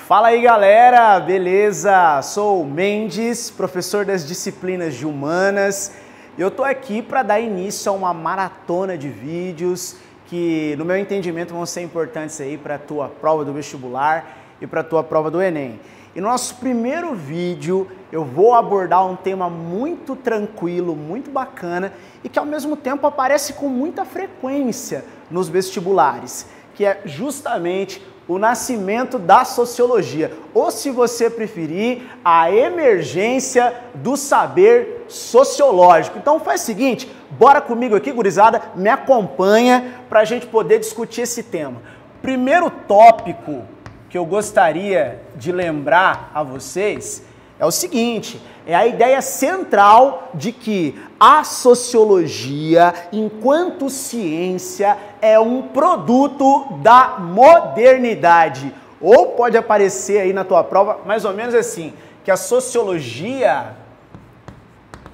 Fala aí galera, beleza? Sou o Mendes, professor das disciplinas de Humanas. Eu tô aqui para dar início a uma maratona de vídeos que, no meu entendimento, vão ser importantes aí para a tua prova do vestibular e para a tua prova do Enem. E no nosso primeiro vídeo eu vou abordar um tema muito tranquilo, muito bacana e que ao mesmo tempo aparece com muita frequência nos vestibulares, que é justamente o nascimento da sociologia, ou se você preferir, a emergência do saber sociológico. Então faz o seguinte, bora comigo aqui, gurizada, me acompanha para a gente poder discutir esse tema. Primeiro tópico que eu gostaria de lembrar a vocês é o seguinte, é a ideia central de que a sociologia, enquanto ciência, é um produto da modernidade. Ou pode aparecer aí na tua prova, mais ou menos assim, que a sociologia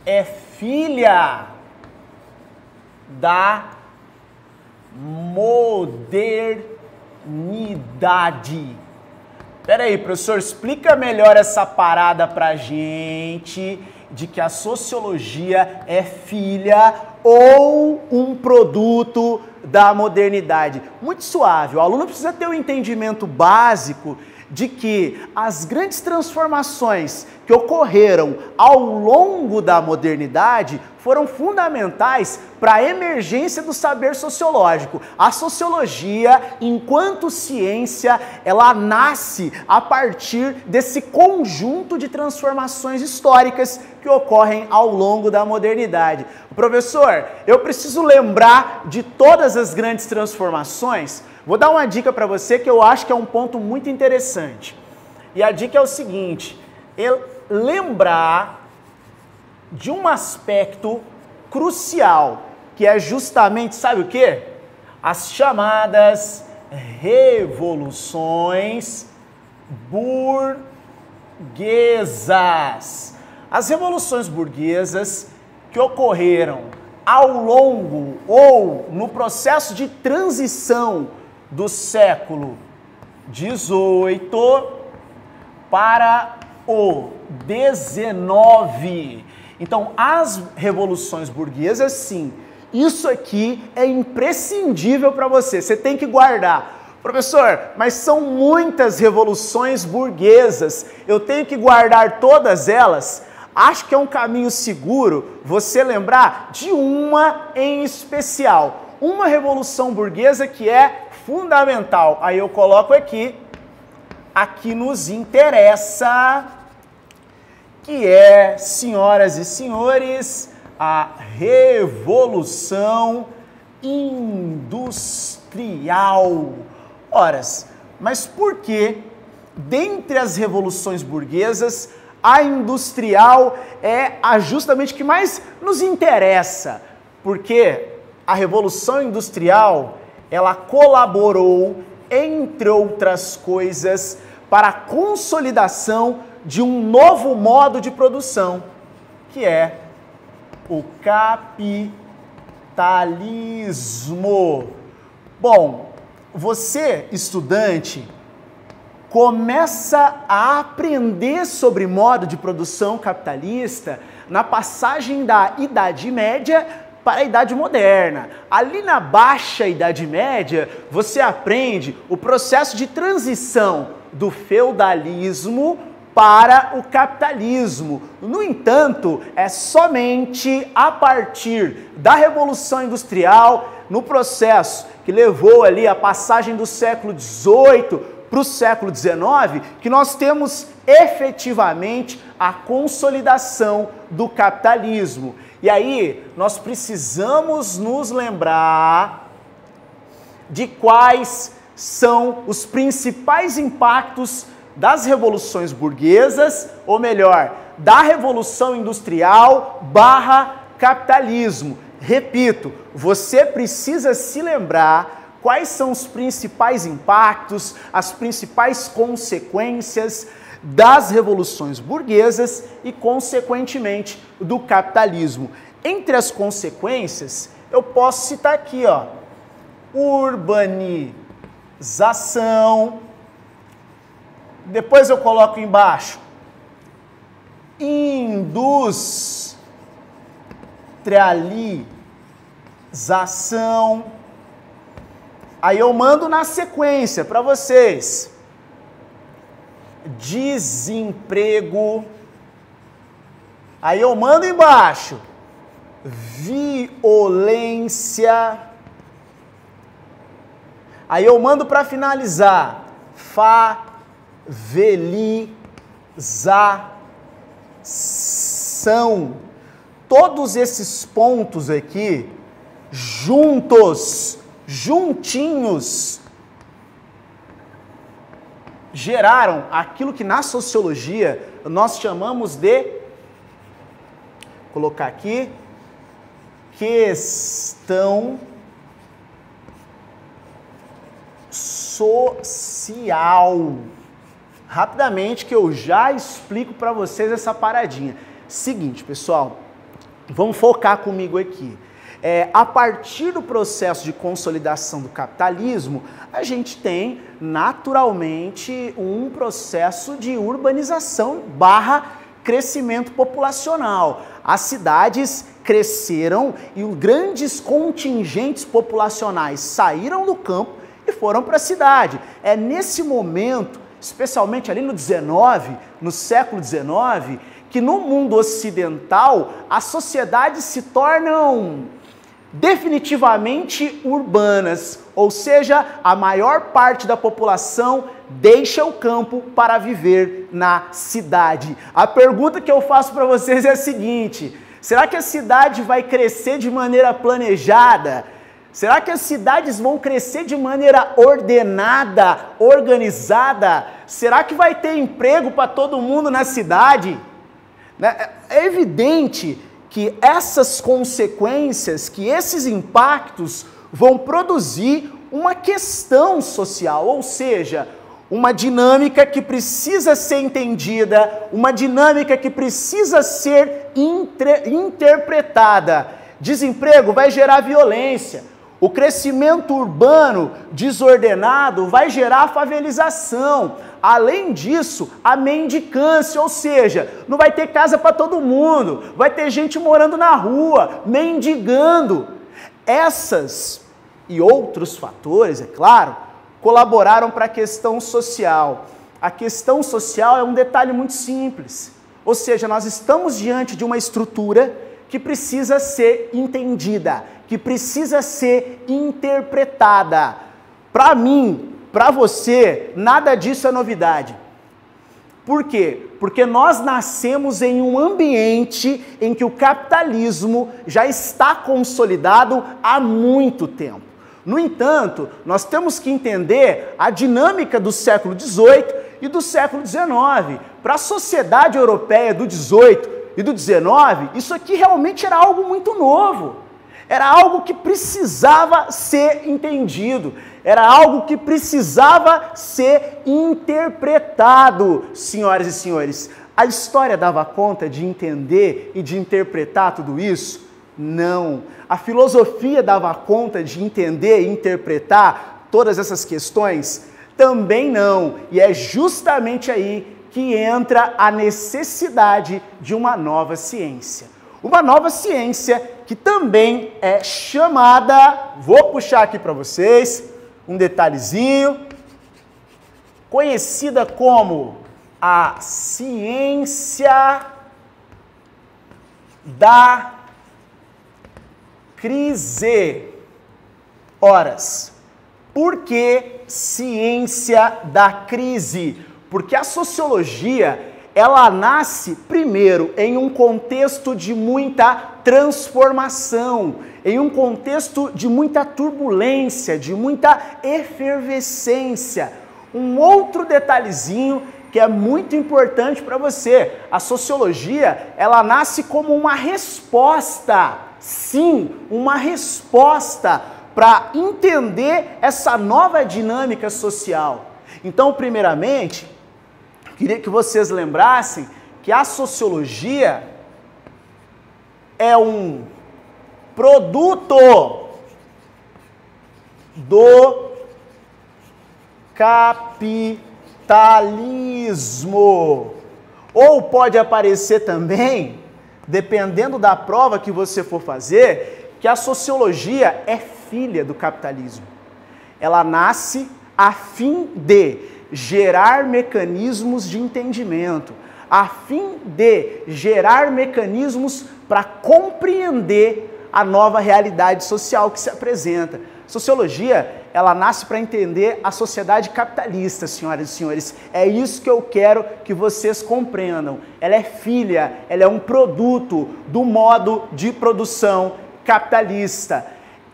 é filha da modernidade. Pera aí, professor, explica melhor essa parada pra gente de que a sociologia é filha ou um produto da modernidade. Muito suave, o aluno precisa ter um entendimento básico de que as grandes transformações que ocorreram ao longo da modernidade foram fundamentais para a emergência do saber sociológico. A sociologia, enquanto ciência, ela nasce a partir desse conjunto de transformações históricas que ocorrem ao longo da modernidade. Professor, eu preciso lembrar de todas as grandes transformações? Vou dar uma dica para você que eu acho que é um ponto muito interessante. E a dica é o seguinte, lembrar de um aspecto crucial, que é justamente, sabe o quê? As chamadas revoluções burguesas. As revoluções burguesas que ocorreram ao longo ou no processo de transição do século XVIII para o XIX. Então, as revoluções burguesas, sim, isso aqui é imprescindível para você, você tem que guardar. Professor, mas são muitas revoluções burguesas, eu tenho que guardar todas elas? Acho que é um caminho seguro você lembrar de uma em especial. Uma revolução burguesa que é fundamental. Aí eu coloco aqui, a que nos interessa, que é, senhoras e senhores, a Revolução Industrial. Horas, mas por que, dentre as revoluções burguesas, a industrial é a justamente que mais nos interessa? Porque a Revolução Industrial, ela colaborou, entre outras coisas, para a consolidação de um novo modo de produção, que é o capitalismo. Bom, você, estudante, começa a aprender sobre modo de produção capitalista na passagem da Idade Média para a Idade Moderna. Ali na Baixa Idade Média, você aprende o processo de transição do feudalismo para o capitalismo. No entanto, é somente a partir da Revolução Industrial, no processo que levou ali a passagem do século XVIII para o século XIX, que nós temos efetivamente a consolidação do capitalismo. E aí, nós precisamos nos lembrar de quais são os principais impactos das revoluções burguesas, ou melhor, da Revolução Industrial / capitalismo. Repito, você precisa se lembrar quais são os principais impactos, as principais consequências das revoluções burguesas e, consequentemente, do capitalismo. Entre as consequências, eu posso citar aqui, ó, urbanização, Depois eu coloco embaixo industrialização. Aí eu mando na sequência para vocês. Desemprego. Aí eu mando embaixo. Violência. Aí eu mando para finalizar. Favelização. Todos esses pontos aqui, juntos, juntinhos, geraram aquilo que na sociologia nós chamamos de, vou colocar aqui, questão social. Rapidamente que eu já explico para vocês essa paradinha. Seguinte, pessoal, vamos focar comigo aqui. A partir do processo de consolidação do capitalismo, a gente tem naturalmente um processo de urbanização / crescimento populacional. As cidades cresceram e grandes contingentes populacionais saíram do campo e foram para a cidade. É nesse momento, especialmente ali no século XIX, que no mundo ocidental as sociedades se tornam definitivamente urbanas, ou seja, a maior parte da população deixa o campo para viver na cidade. A pergunta que eu faço para vocês é a seguinte: será que a cidade vai crescer de maneira planejada? Será que as cidades vão crescer de maneira ordenada, organizada? Será que vai ter emprego para todo mundo na cidade? É evidente que essas consequências, que esses impactos vão produzir uma questão social, ou seja, uma dinâmica que precisa ser entendida, uma dinâmica que precisa ser interpretada. Desemprego vai gerar violência. O crescimento urbano desordenado vai gerar favelização. Além disso, a mendicância, ou seja, não vai ter casa para todo mundo, vai ter gente morando na rua, mendigando. Essas e outros fatores, é claro, colaboraram para a questão social. A questão social é um detalhe muito simples. Ou seja, nós estamos diante de uma estrutura que precisa ser entendida, que precisa ser interpretada. Para mim, para você, nada disso é novidade. Por quê? Porque nós nascemos em um ambiente em que o capitalismo já está consolidado há muito tempo. No entanto, nós temos que entender a dinâmica do século XVIII e do século XIX. Para a sociedade europeia do XVIII e do XIX, isso aqui realmente era algo muito novo. Era algo que precisava ser entendido. Era algo que precisava ser interpretado, senhoras e senhores. A história dava conta de entender e de interpretar tudo isso? Não. A filosofia dava conta de entender e interpretar todas essas questões? Também não. E é justamente aí que entra a necessidade de uma nova ciência. Uma nova ciência que também é chamada, vou puxar aqui para vocês, um detalhezinho, conhecida como a ciência da crise. Horas, por que ciência da crise? Porque a sociologia, ela nasce primeiro em um contexto de muita transformação, em um contexto de muita turbulência, de muita efervescência. Um outro detalhezinho que é muito importante para você: a sociologia, ela nasce como uma resposta, sim, uma resposta para entender essa nova dinâmica social. Então, primeiramente, queria que vocês lembrassem que a sociologia é um produto do capitalismo. capitalismo. Ou pode aparecer também, dependendo da prova que você for fazer, que a sociologia é filha do capitalismo. Ela nasce a fim de gerar mecanismos de entendimento, a fim de gerar mecanismos para compreender a nova realidade social que se apresenta. Sociologia, ela nasce para entender a sociedade capitalista, senhoras e senhores. É isso que eu quero que vocês compreendam. Ela é filha, ela é um produto do modo de produção capitalista.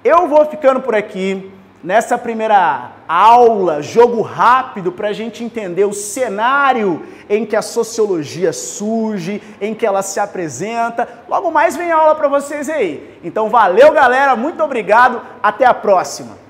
Eu vou ficando por aqui nessa primeira aula, jogo rápido, para a gente entender o cenário em que a sociologia surge, em que ela se apresenta. Logo mais vem aula para vocês aí. Então valeu, galera, muito obrigado, até a próxima.